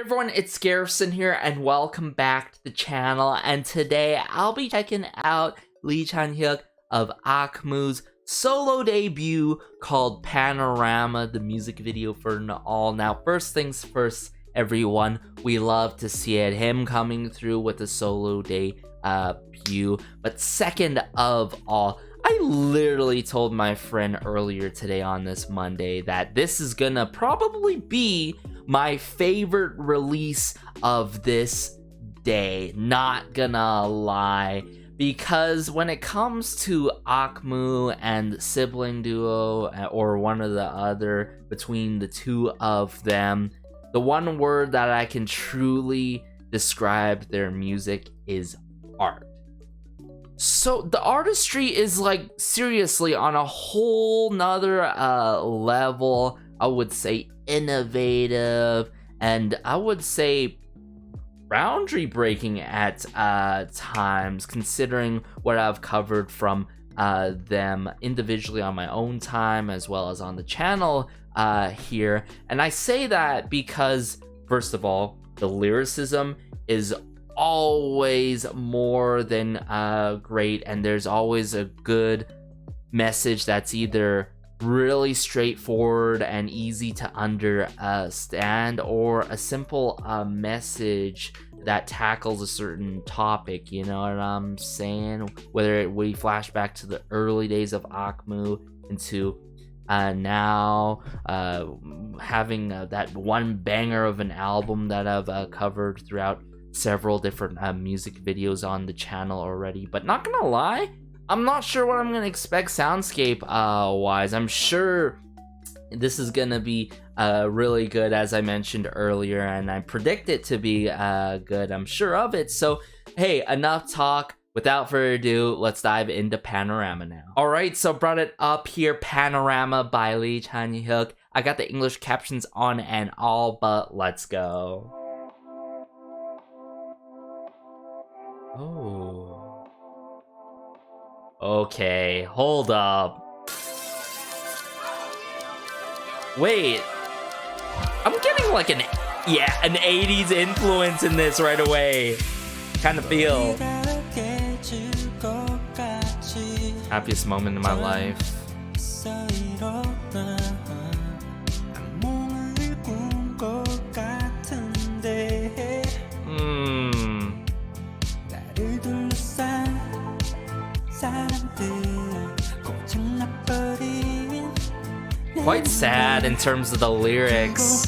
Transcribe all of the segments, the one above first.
everyone, it's Garrison here, and welcome back to the channel. And today, I'll be checking out Chanhyuk of AKMU's solo debut called Panorama, the music video for all. Now, first things first, everyone, we love to see it, him coming through with a solo debut. But second of all, I literally told my friend earlier today on this Monday that this is gonna probably be my favorite release of this day, not gonna lie, because when it comes to AKMU and sibling duo or one or the other between the two of them, the one word that I can truly describe their music is art. So the artistry is like seriously on a whole nother level. I would say innovative, and I would say boundary breaking at times, considering what I've covered from them individually on my own time as well as on the channel here. And I say that because, first of all, the lyricism is always more than great, and there's always a good message that's either really straightforward and easy to understand, or a simple message that tackles a certain topic, you know what I'm saying? Whether we flash back to the early days of AKMU into now having that one banger of an album that I've covered throughout several different music videos on the channel already. But not gonna lie, I'm not sure what I'm gonna expect soundscape wise. I'm sure this is gonna be really good, as I mentioned earlier, and I predict it to be good. I'm sure of it. So hey, enough talk. Without further ado, let's dive into Panorama now. Alright, so brought it up here, Panorama by Chanhyuk. I got the English captions on and all, but let's go. Oh. Okay, hold up. Wait. I'm getting like an 80s influence in this right away. Kind of feel. Happiest moment in my life. Quite sad in terms of the lyrics.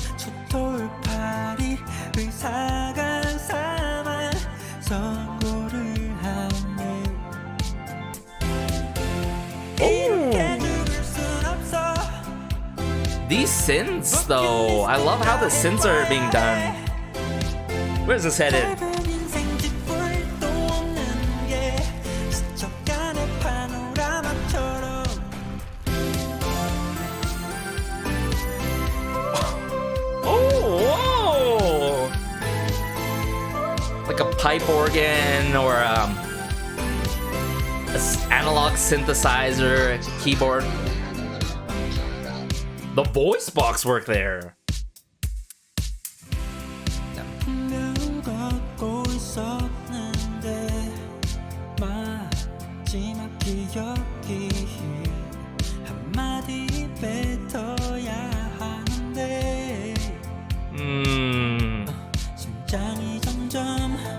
These synths, though, I love how the synths are being done. Where's this headed? Oh, whoa! Like a pipe organ or an analog synthesizer, keyboard. The voice box work there.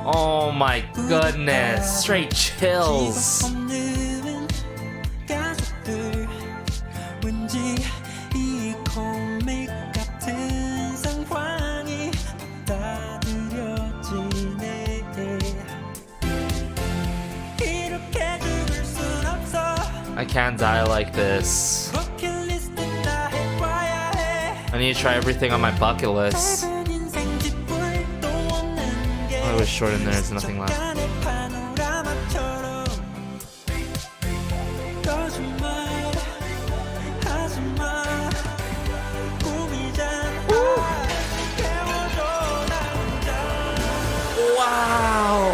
Oh my goodness, straight chills. I can't die like this. I need to try everything on my bucket list. Oh, it was short in there, there's nothing left. Wow!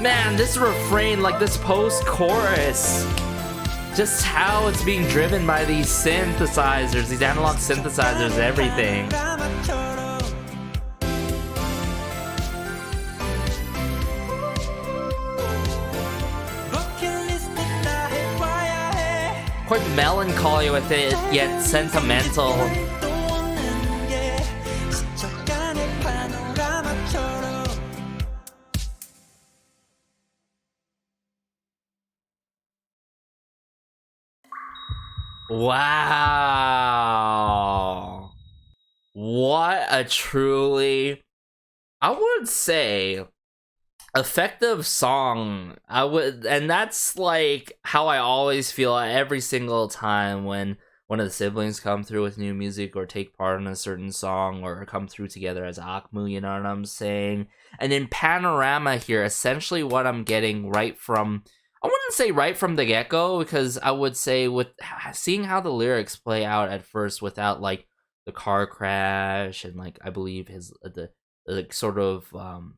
Man, this refrain, like this post-chorus, just how it's being driven by these synthesizers, these analog synthesizers, everything. Quite melancholy with it, yet sentimental. Wow. What a truly, I would say, effective song. And that's like how I always feel every single time when one of the siblings come through with new music or take part in a certain song or come through together as AKMU, you know what I'm saying? And in Panorama here, essentially what I'm getting right from, I wouldn't say right from the get-go, because I would say with seeing how the lyrics play out at first without like the car crash and like I believe his the sort of was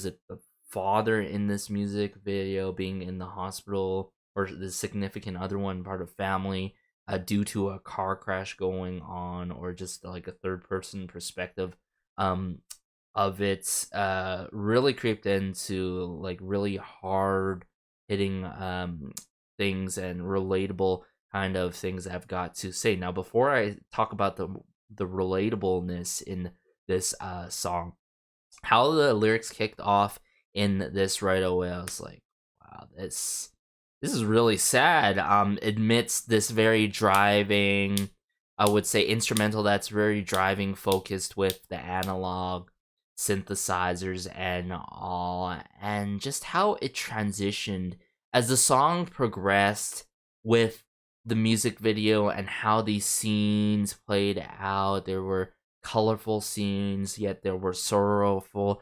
it the father in this music video being in the hospital, or the significant other one, part of family, due to a car crash going on, or just like a third person perspective of it, really creeped into like really hard hitting things and relatable kind of things I've got to say. Now before I talk about the relatableness in this song, how the lyrics kicked off in this right away, I was like, wow, this is really sad. Admits this very driving, I would say, instrumental that's very driving focused with the analog synthesizers and all, and just how it transitioned as the song progressed with the music video and how these scenes played out. There were colorful scenes, yet there were sorrowful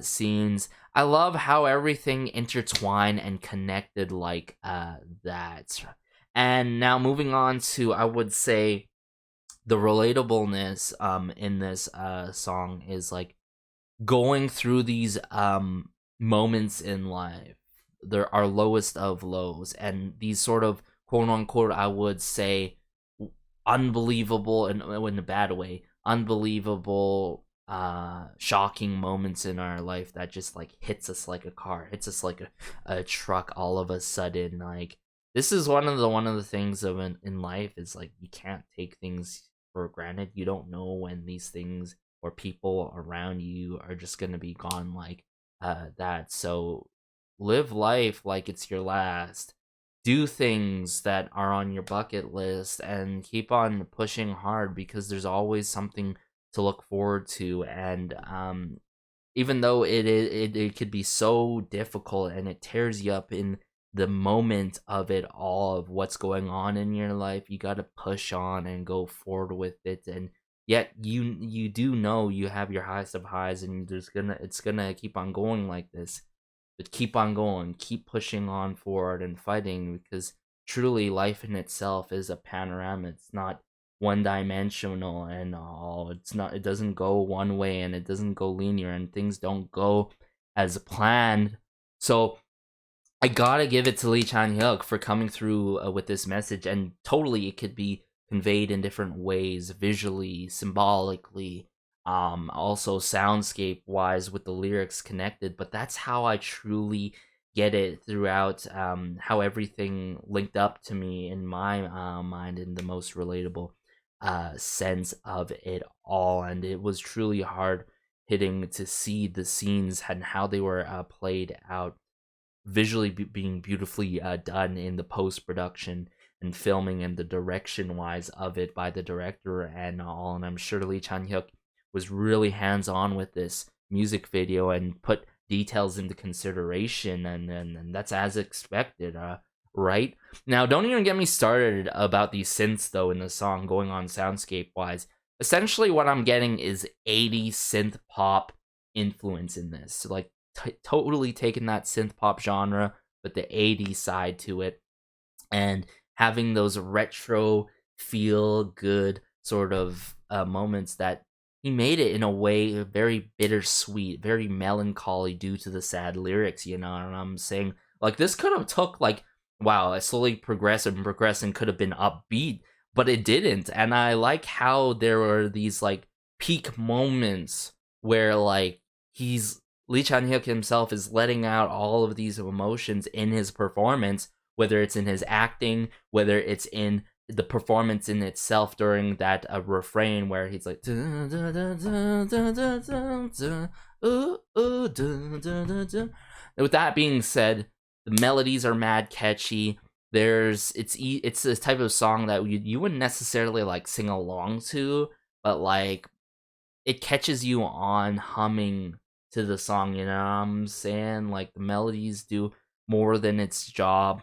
scenes. I love how everything intertwined and connected like that. And now moving on to, I would say, the relatableness in this song is like going through these moments in life. There are lowest of lows, and these sort of quote unquote, I would say, unbelievable, and in a bad way, unbelievable shocking moments in our life that just like hits us like a car, hits us like a truck all of a sudden. Like, this is one of the things of in life is like, you can't take things for granted. You don't know when these things or people around you are just gonna be gone like that. So live life like it's your last. Do things that are on your bucket list and keep on pushing hard, because there's always something to look forward to. And even though it could be so difficult and it tears you up in the moment of it all, of what's going on in your life, you got to push on and go forward with it. And yet you do know you have your highest of highs, and it's gonna keep on going like this. But keep on going, keep pushing on forward and fighting, because truly life in itself is a panorama. It's not one dimensional and all. It doesn't go one way, and it doesn't go linear, and things don't go as planned. So I gotta give it to Lee Chanhyuk for coming through with this message, and totally it could be conveyed in different ways, visually, symbolically, also soundscape wise with the lyrics connected. But that's how I truly get it throughout, how everything linked up to me in my mind in the most relatable sense of it all. And it was truly hard hitting to see the scenes and how they were played out, visually being beautifully done in the post-production and filming, and the direction wise of it by the director and all. And I'm sure Lee Chanhyuk was really hands-on with this music video and put details into consideration, and that's as expected, right? Now, don't even get me started about these synths though in the song going on soundscape wise. Essentially what I'm getting is 80s synth pop influence in this. So like totally taking that synth pop genre but the 80s side to it, and having those retro feel good sort of moments that he made it in a way very bittersweet, very melancholy due to the sad lyrics, you know what I'm saying? Like, this could have took, like, wow, I slowly progress and could have been upbeat, but it didn't. And I like how there were these, like, peak moments where, like, Lee Chanhyuk himself is letting out all of these emotions in his performance, whether it's in his acting, whether it's in the performance in itself during that refrain where he's like, with that being said, the melodies are mad catchy. It's this type of song that you wouldn't necessarily like sing along to, but like it catches you on humming to the song, you know what I'm saying? Like the melodies do more than its job.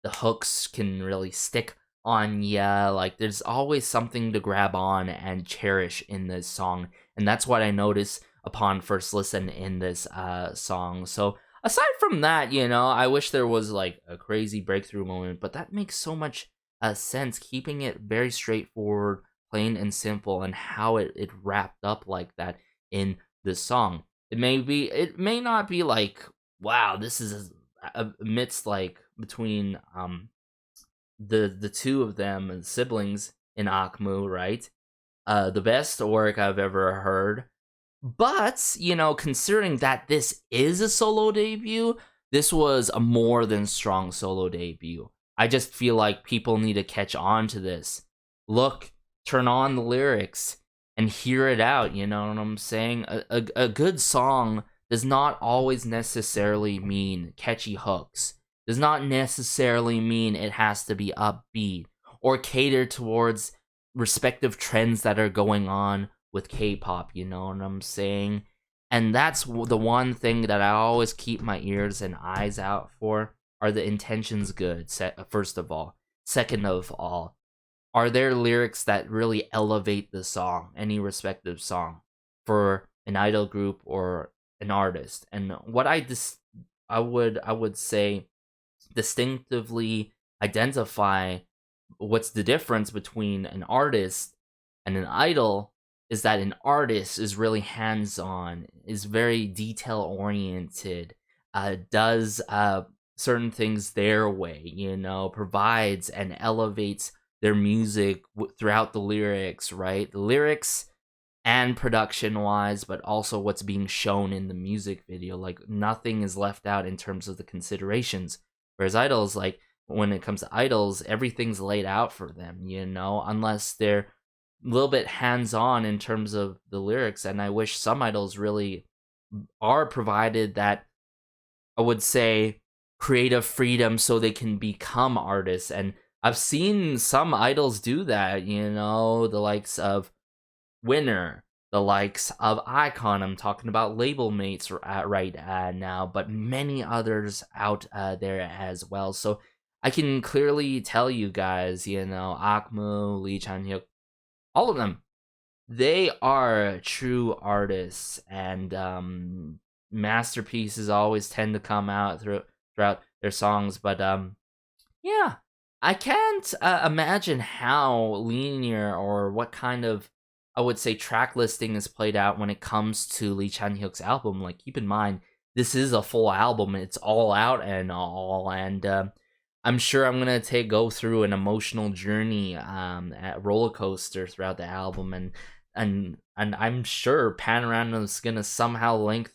The hooks can really stick on ya. Like there's always something to grab on and cherish in this song, and that's what I noticed upon first listen in this song. So aside from that, you know, I wish there was like a crazy breakthrough moment, but that makes so much sense, keeping it very straightforward, plain and simple, and how it wrapped up like that in this song. It may not be like, wow, this is amidst like between the two of them and siblings in AKMU, right? The best work I've ever heard. But, you know, considering that this is a solo debut, this was a more than strong solo debut. I just feel like people need to catch on to this. Look, turn on the lyrics and hear it out, you know what I'm saying? A good song does not always necessarily mean catchy hooks. Does not necessarily mean it has to be upbeat or cater towards respective trends that are going on with K-pop, you know what I'm saying? And that's the one thing that I always keep my ears and eyes out for. Are the intentions good, first of all? Second of all, are there lyrics that really elevate the song, any respective song, for an idol group or an artist? And what I would say distinctively identify what's the difference between an artist and an idol is that an artist is really hands-on, is very detail-oriented, does certain things their way, you know, provides and elevates their music throughout the lyrics, right? The lyrics and production-wise, but also what's being shown in the music video. Like, nothing is left out in terms of the considerations. Whereas idols, like, when it comes to idols, everything's laid out for them, you know, unless they're a little bit hands-on in terms of the lyrics. And I wish some idols really are provided that, I would say, creative freedom so they can become artists. And I've seen some idols do that, you know, the likes of Winner, the likes of Icon. I'm talking about label mates right now, but many others out there as well. So I can clearly tell you guys, you know, AKMU, Lee Chanhyuk, all of them, they are true artists, and masterpieces always tend to come out throughout their songs. But yeah, I can't imagine how linear or what kind of, I would say, track listing is played out when it comes to Lee Chanhyuk's album. Like, keep in mind, this is a full album. It's all out and all, and I'm sure I'm gonna go through an emotional journey at roller coaster throughout the album, and I'm sure Panorama is gonna somehow link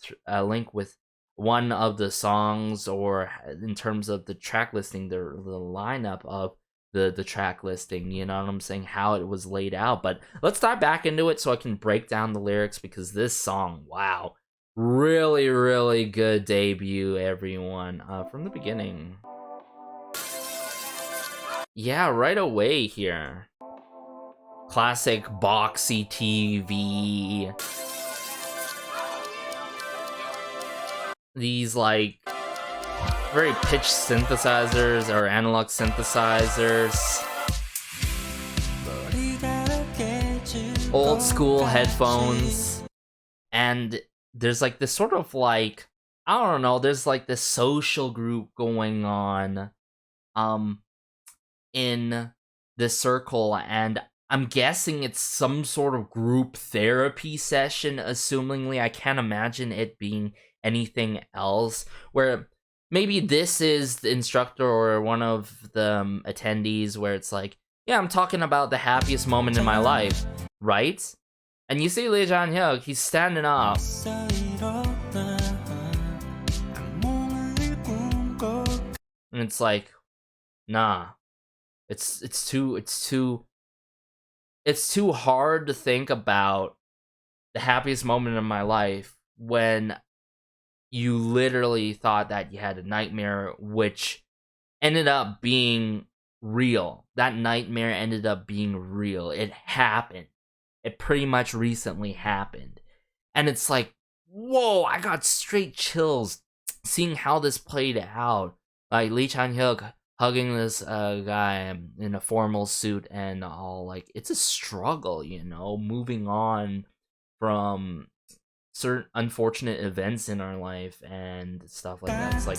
with one of the songs, or in terms of the track listing, the lineup of the track listing, you know what I'm saying, how it was laid out. But let's dive back into it so I can break down the lyrics, because this song, wow, really, really good debut, everyone, from the beginning. Yeah, right away here. Classic boxy TV. These, like, very pitched synthesizers or analog synthesizers. Old school headphones. And there's, like, this sort of, like, I don't know, there's, like, this social group going on in this circle, and I'm guessing it's some sort of group therapy session, assumingly. I can't imagine it being anything else, where maybe this is the instructor or one of the attendees where it's like, yeah, I'm talking about the happiest moment in my life, right? And you see Lee Chanhyuk, he's standing up. And it's like, nah. It's too hard to think about the happiest moment in my life when you literally thought that you had a nightmare, which ended up being real. That nightmare ended up being real. It happened. It pretty much recently happened. And it's like, whoa, I got straight chills seeing how this played out. Like Lee Chanhyuk hugging this guy in a formal suit and all. Like, it's a struggle, you know, moving on from certain unfortunate events in our life and stuff like that. It's like,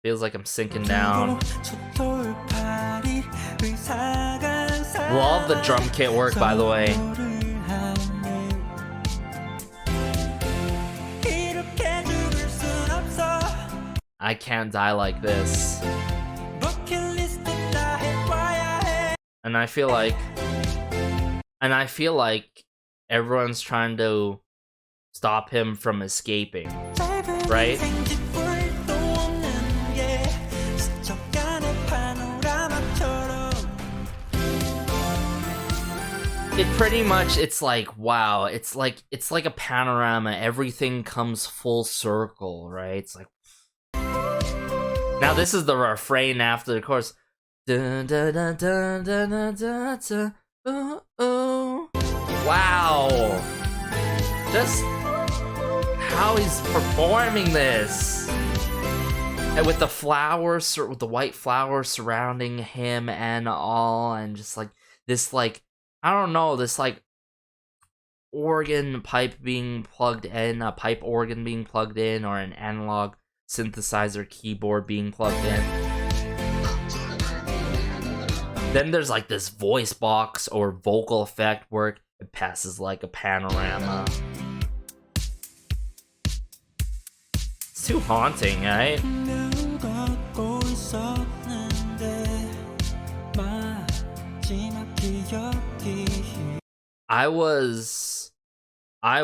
feels like I'm sinking down. Love the drum kit work, by the way. I can't die like this. And I feel like everyone's trying to stop him from escaping, right? It pretty much, it's like, wow, it's like a panorama. Everything comes full circle, right? It's like, now this is the refrain after the chorus. Dun, dun, dun, dun, dun, dun, dun, dun, oh, oh. Wow. Just how he's performing this. And with the flowers, with the white flowers surrounding him and all, and just like this, like, I don't know, this like organ pipe being plugged in, a pipe organ being plugged in, or an analog synthesizer keyboard being plugged in. Then there's like this voice box or vocal effect work. It passes like a panorama. It's too haunting, right? I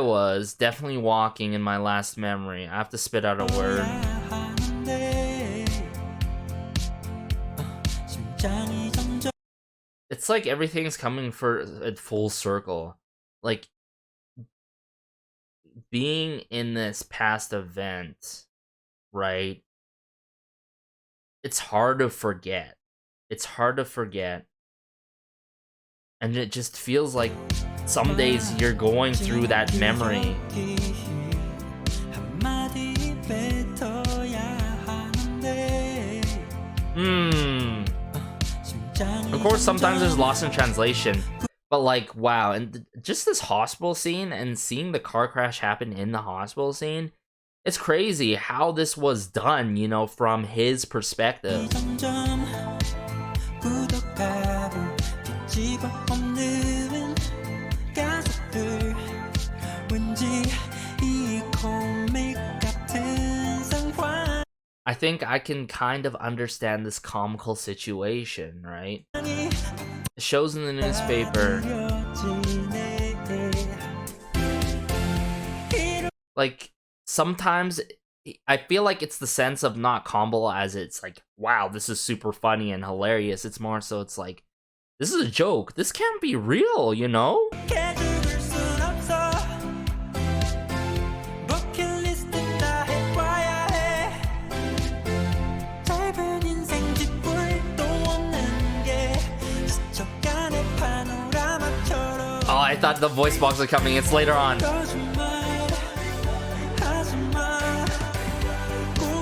was definitely walking in my last memory. I have to spit out a word. It's like everything's coming for a full circle. Like, being in this past event, right? It's hard to forget. It's hard to forget. And it just feels like some days you're going through that memory. Of course, sometimes there's loss in translation. But like, wow, and just this hospital scene and seeing the car crash happen in the hospital scene, it's crazy how this was done, you know, from his perspective. I think I can kind of understand this comical situation, right? It shows in the newspaper. Like, sometimes I feel like it's the sense of not comical as it's like, wow, this is super funny and hilarious. It's more so it's like, this is a joke. This can't be real, you know? Oh, I thought the voice box was coming. It's later on.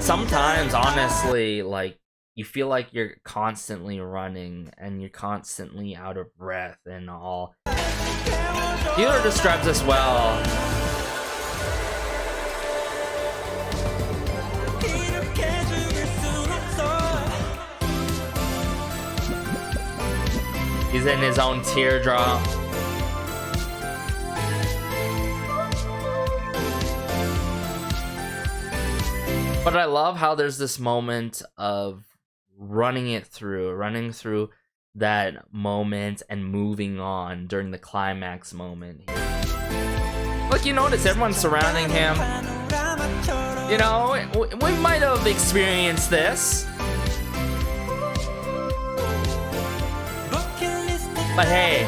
Sometimes, honestly, like, you feel like you're constantly running and you're constantly out of breath and all. Healer describes this well. He's in his own teardrop. But I love how there's this moment of running through that moment and moving on during the climax moment. Look, you notice everyone's surrounding him. You know, we might have experienced this. But hey,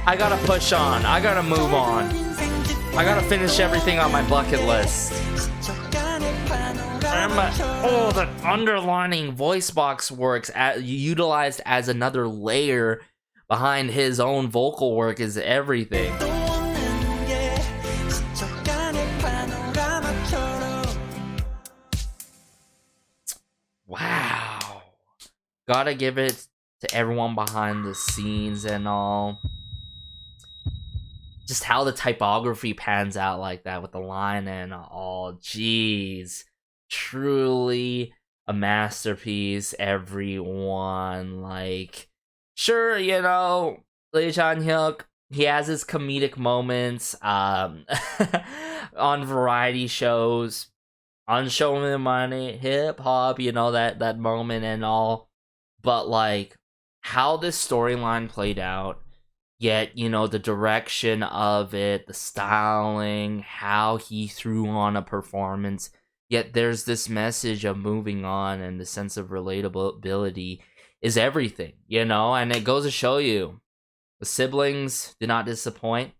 I gotta push on. I gotta move on. I gotta finish everything on my bucket list. Oh, the underlining voice box works utilized as another layer behind his own vocal work is everything. Wow. Gotta give it to everyone behind the scenes and all. Just how the typography pans out like that with the line and all. Jeez. Truly a masterpiece, everyone. Like, sure, you know, Lee Chanhyuk, he has his comedic moments on variety shows, on Show Me the Money, hip hop, you know, that moment and all. But like how this storyline played out, yet, you know, the direction of it, the styling, how he threw on a performance, yet there's this message of moving on and the sense of relatability is everything, you know? And it goes to show you, the siblings did not disappoint,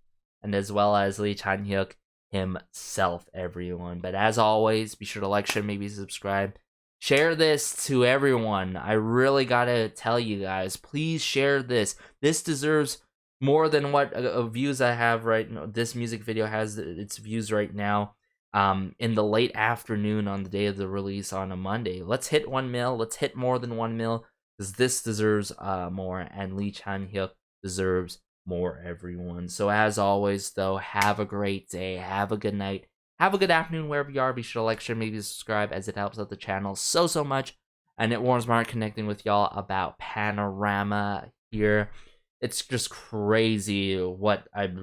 and as well as Lee Chanhyuk himself, everyone. But as always, be sure to like, share, maybe subscribe. Share this to everyone. I really gotta tell you guys, please share this. This deserves more than what views I have right now. This music video has its views right now. In the late afternoon on the day of the release on a Monday. Let's hit 1 mil. Let's hit more than 1 mil, because this deserves more, and Lee Chanhyuk deserves more, everyone. So as always, though, have a great day. Have a good night. Have a good afternoon wherever you are. Be sure to like, share, maybe subscribe, as it helps out the channel so much. And it warms my heart connecting with y'all about Panorama here. It's just crazy what I've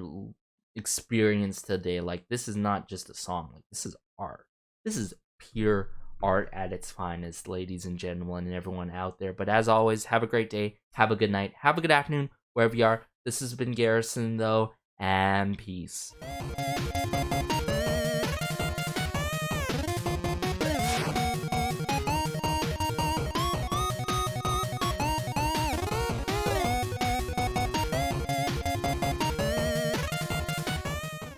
experienced today. Like, this is not just a song. Like, this is art. This is pure art at its finest, ladies and gentlemen, and everyone out there. But as always, have a great day. Have a good night. Have a good afternoon wherever you are. This has been Garrison, though, and peace.